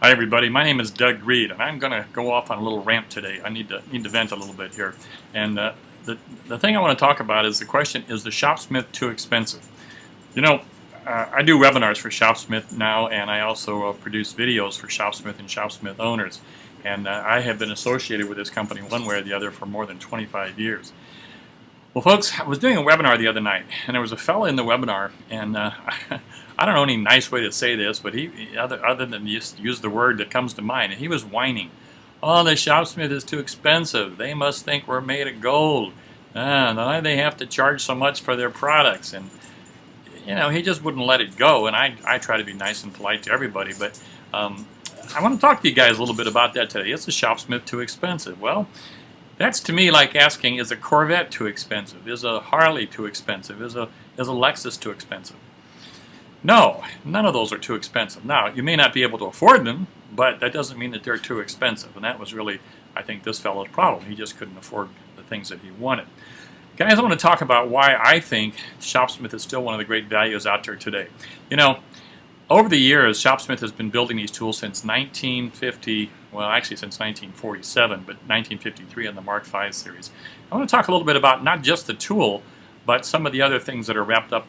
Hi everybody, my name is Doug Reid, and I'm going to go off on a little rant today. I need to vent a little bit here. And the thing I want to talk about is the question, is the Shopsmith too expensive? You know, I do webinars for Shopsmith now, and I also produce videos for Shopsmith and Shopsmith owners. And I have been associated with this company one way or the other for more than 25 years. Well, folks, I was doing a webinar the other night, and there was a fellow in the webinar, and I don't know any nice way to say this, but other than just use the word that comes to mind, and he was whining. Oh, the Shopsmith is too expensive. They must think we're made of gold. Why they have to charge so much for their products? And he just wouldn't let it go. And I try to be nice and polite to everybody, but I want to talk to you guys a little bit about that today. Is the Shopsmith too expensive? Well, that's to me like asking, is a Corvette too expensive? Is a Harley too expensive? Is a Lexus too expensive? No, none of those are too expensive. Now, you may not be able to afford them, but that doesn't mean that they're too expensive. And that was really, I think, this fellow's problem. He just couldn't afford the things that he wanted. Guys, I want to talk about why I think Shopsmith is still one of the great values out there today. Over the years, Shopsmith has been building these tools since 1950, well, actually since 1947, but 1953 on the Mark V series. I want to talk a little bit about not just the tool, but some of the other things that are wrapped up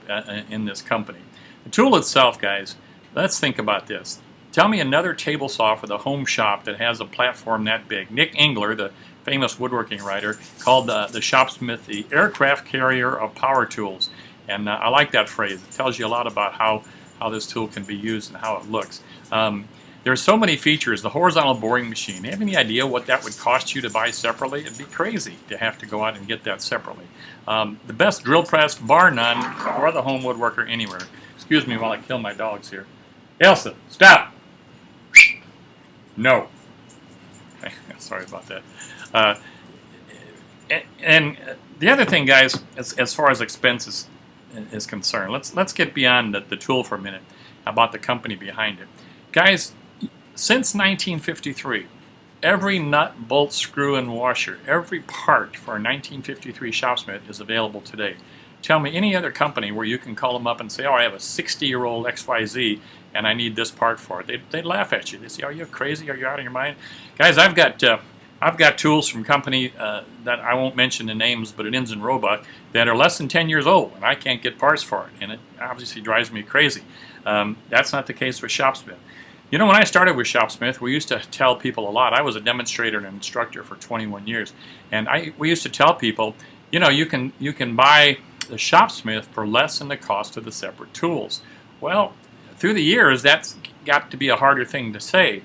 in this company. The tool itself, guys, let's think about this. Tell me another table saw for the home shop that has a platform that big. Nick Engler, the famous woodworking writer, called the Shopsmith the aircraft carrier of power tools. And I like that phrase. It tells you a lot about how this tool can be used and how it looks. There are so many features. The horizontal boring machine. Do you have any idea what that would cost you to buy separately? It'd be crazy to have to go out and get that separately. The best drill press, bar none, for the home woodworker anywhere. Excuse me while I kill my dogs here. Elsa, stop! No. Sorry about that. And the other thing, guys, as far as expenses is concerned, let's get beyond the tool for a minute, about the company behind it. Guys, since 1953, every nut, bolt, screw, and washer, every part for a 1953 Shopsmith is available today. Tell me any other company where you can call them up and say, oh, I have a 60-year-old XYZ and I need this part for it. They'd laugh at you. They say, are you crazy? Are you out of your mind? Guys, I've got tools from company that I won't mention the names, but it ends in Roebuck, that are less than 10 years old, and I can't get parts for it, and it obviously drives me crazy. That's not the case with Shopsmith. When I started with Shopsmith, we used to tell people a lot. I was a demonstrator and instructor for 21 years, and we used to tell people, you can buy the Shopsmith for less than the cost of the separate tools. Well, through the years, that's got to be a harder thing to say.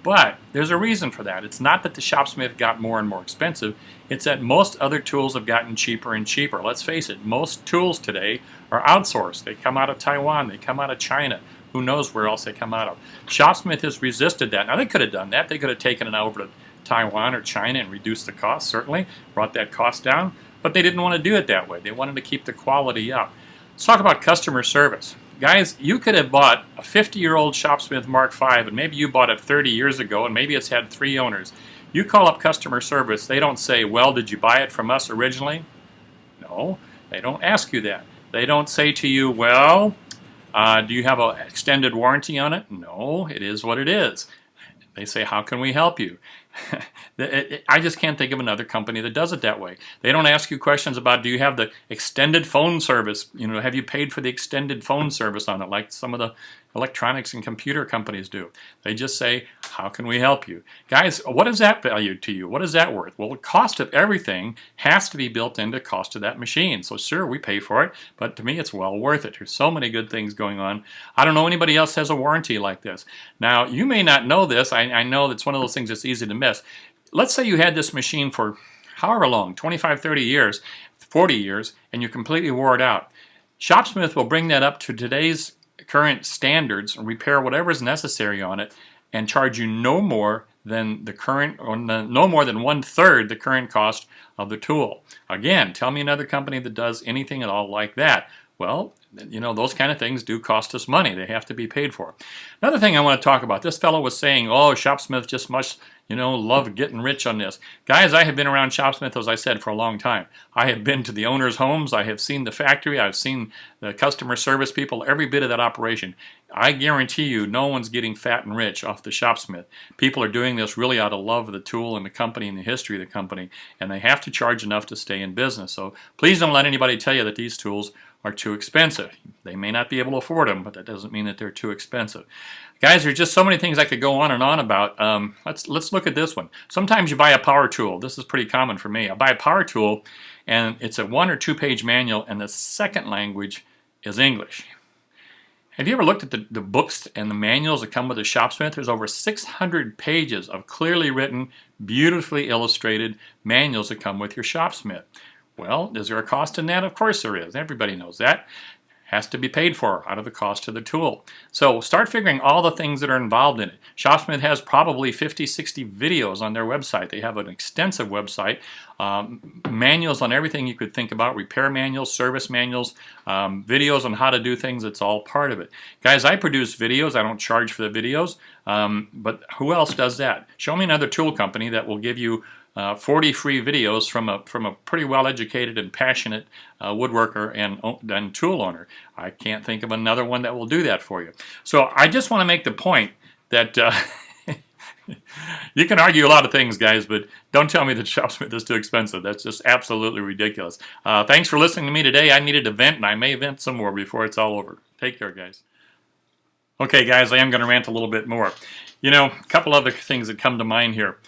But there's a reason for that. It's not that the Shopsmith got more and more expensive. It's that most other tools have gotten cheaper and cheaper. Let's face it, most tools today are outsourced. They come out of Taiwan. They come out of China. Who knows where else they come out of. Shopsmith has resisted that. Now, they could have done that. They could have taken it over to Taiwan or China and reduced the cost, certainly, brought that cost down. But they didn't want to do it that way. They wanted to keep the quality up. Let's talk about customer service. Guys, you could have bought a 50-year-old Shopsmith Mark V, and maybe you bought it 30 years ago, and maybe it's had 3 owners. You call up customer service, they don't say, well, did you buy it from us originally? No, they don't ask you that. They don't say to you, well, do you have an extended warranty on it? No, it is what it is. They say, how can we help you? I just can't think of another company that does it that way. They don't ask you questions about, do you have the extended phone service? Have you paid for the extended phone service on it, like some of the electronics and computer companies do? They just say, how can we help you? Guys, what is that value to you? What is that worth? Well, the cost of everything has to be built into the cost of that machine. So sure, we pay for it, but to me, it's well worth it. There's so many good things going on. I don't know anybody else has a warranty like this. Now, you may not know this. I know that's one of those things that's easy to miss. Let's say you had this machine for however long, 25, 30 years, 40 years, and you completely wore it out. Shopsmith will bring that up to today's current standards and repair whatever is necessary on it and charge you no more than the current, or no more than 1/3 the current cost of the tool. Again, tell me another company that does anything at all like that. Well, you know, those kind of things do cost us money. They have to be paid for. Another thing I want to talk about, this fellow was saying, oh, Shopsmith just must, you know, love getting rich on this. Guys, I have been around Shopsmith, as I said, for a long time. I have been to the owners' homes. I have seen the factory. I've seen the customer service people, every bit of that operation. I guarantee you no one's getting fat and rich off the Shopsmith. People are doing this really out of love of the tool and the company and the history of the company, and they have to charge enough to stay in business. So please don't let anybody tell you that these tools are too expensive. They may not be able to afford them, but that doesn't mean that they're too expensive. Guys, there's just so many things I could go on and on about. Let's look at this one. Sometimes you buy a power tool. This is pretty common for me. I buy a power tool, and it's a 1 or 2 page manual, and the second language is English. Have you ever looked at the books and the manuals that come with the Shopsmith? There's over 600 pages of clearly written, beautifully illustrated manuals that come with your Shopsmith. Well, is there a cost in that? Of course there is. Everybody knows that. Has to be paid for out of the cost of the tool. So start figuring all the things that are involved in it. Shopsmith has probably 50, 60 videos on their website. They have an extensive website, manuals on everything you could think about, repair manuals, service manuals, videos on how to do things. It's all part of it. Guys, I produce videos. I don't charge for the videos, but who else does that? Show me another tool company that will give you 40 free videos from a pretty well-educated and passionate woodworker and tool owner. I can't think of another one that will do that for you. So I just want to make the point that you can argue a lot of things, guys, but don't tell me that Shopsmith is too expensive. That's just absolutely ridiculous. Thanks for listening to me today. I needed to vent, and I may vent some more before it's all over. Take care, guys. Okay, guys, I am going to rant a little bit more. You know, a couple other things that come to mind here.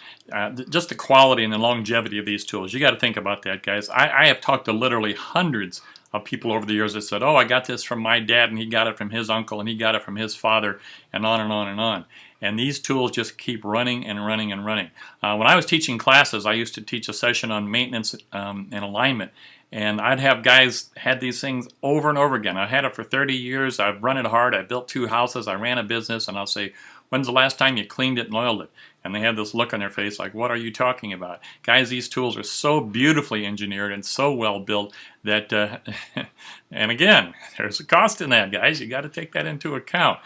Just the quality and the longevity of these tools. You got to think about that, guys. I have talked to literally hundreds of people over the years that said, oh, I got this from my dad, and he got it from his uncle, and he got it from his father, and on and on and on. And these tools just keep running and running and running. When I was teaching classes, I used to teach a session on maintenance and alignment. And I'd have guys had these things over and over again. I had it for 30 years. I've run it hard. I built 2 houses. I ran a business. And I'll say, when's the last time you cleaned it and oiled it? And they have this look on their face like, what are you talking about? Guys, these tools are so beautifully engineered and so well built that, and again, there's a cost in that, guys. You got to take that into account.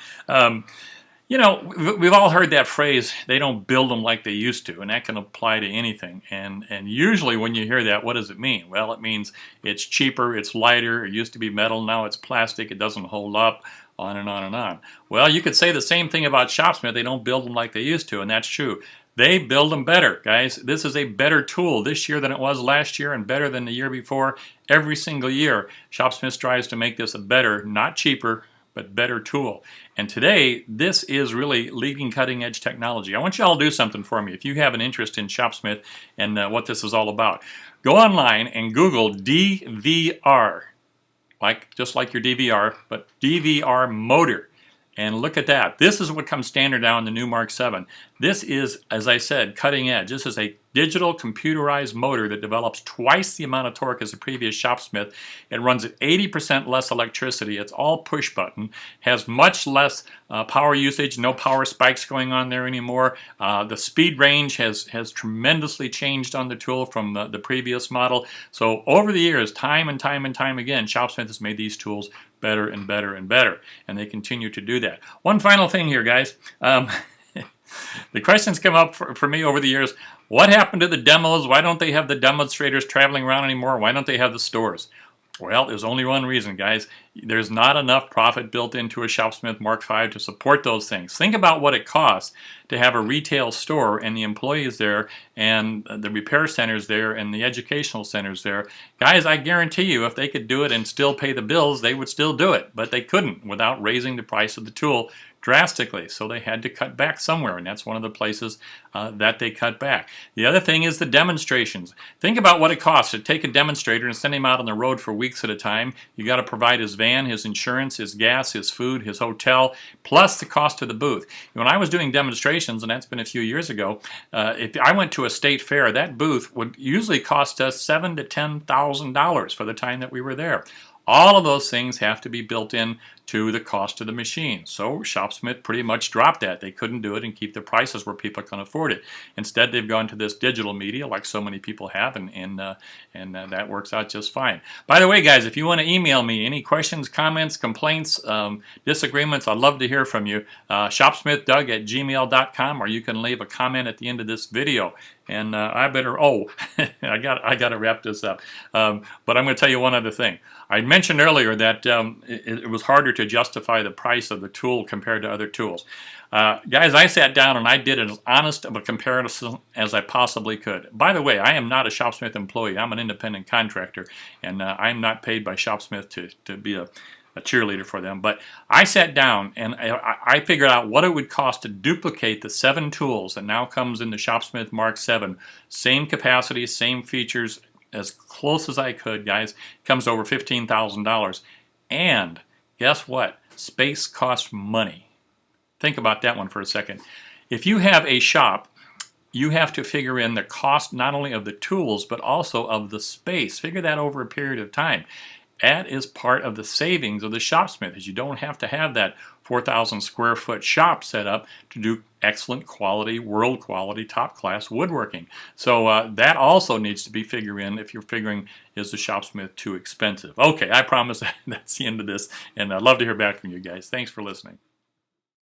You know, we've all heard that phrase, they don't build them like they used to, and that can apply to anything. And usually when you hear that, what does it mean? Well, it means it's cheaper, it's lighter, it used to be metal, now it's plastic, it doesn't hold up, on and on and on. Well, you could say the same thing about Shopsmith. They don't build them like they used to, and that's true. They build them better, guys. This is a better tool this year than it was last year and better than the year before. Every single year, Shopsmith tries to make this a better, not cheaper, but better tool. And today, this is really leading cutting-edge technology. I want you all to do something for me. If you have an interest in Shopsmith and what this is all about, go online and Google DVR, just like your DVR, but DVR motor. And look at that. This is what comes standard now in the new Mark 7. This is, as I said, cutting edge. This is a digital computerized motor that develops twice the amount of torque as the previous Shopsmith. It runs at 80% less electricity. It's all push button. Has much less power usage. No power spikes going on there anymore. The speed range has tremendously changed on the tool from the previous model. So over the years, time and time and time again, Shopsmith has made these tools better and better and better, and they continue to do that. One final thing here, guys. The questions come up for me over the years. What happened to the demos? Why don't they have the demonstrators traveling around anymore? Why don't they have the stores? Well, there's only one reason, guys. There's not enough profit built into a Shopsmith Mark V to support those things. Think about what it costs to have a retail store and the employees there and the repair centers there and the educational centers there. Guys, I guarantee you if they could do it and still pay the bills, they would still do it. But they couldn't without raising the price of the tool drastically. So they had to cut back somewhere, and that's one of the places that they cut back. The other thing is the demonstrations. Think about what it costs to take a demonstrator and send him out on the road for weeks at a time. You got to provide his van, his insurance, his gas, his food, his hotel, plus the cost of the booth. When I was doing demonstrations, and that's been a few years ago, if I went to a state fair, that booth would usually cost us $7,000 to $10,000 for the time that we were there. All of those things have to be built in to the cost of the machine. So Shopsmith pretty much dropped that. They couldn't do it and keep the prices where people can afford it. Instead, they've gone to this digital media like so many people have, and that works out just fine. By the way, guys, if you want to email me any questions, comments, complaints, disagreements, I'd love to hear from you. shopsmithdoug@gmail.com, or you can leave a comment at the end of this video. And I better, I got to wrap this up. But I'm going to tell you one other thing. I mentioned earlier that it was harder to justify the price of the tool compared to other tools. Guys, I sat down and I did as honest of a comparison as I possibly could. By the way, I am not a Shopsmith employee. I'm an independent contractor, and I'm not paid by Shopsmith to be a cheerleader for them. But I sat down and I figured out what it would cost to duplicate the 7 tools that now comes in the Shopsmith Mark 7. Same capacity, same features, as close as I could, guys. Comes over $15,000. And guess what? Space costs money. Think about that one for a second. If you have a shop, you have to figure in the cost not only of the tools, but also of the space. Figure that over a period of time. That is part of the savings of the Shopsmith, is you don't have to have that 4,000 square foot shop set up to do excellent quality, world quality, top class woodworking. So that also needs to be figured in if you're figuring, is the Shopsmith too expensive? Okay, I promise that's the end of this, and I'd love to hear back from you guys. Thanks for listening.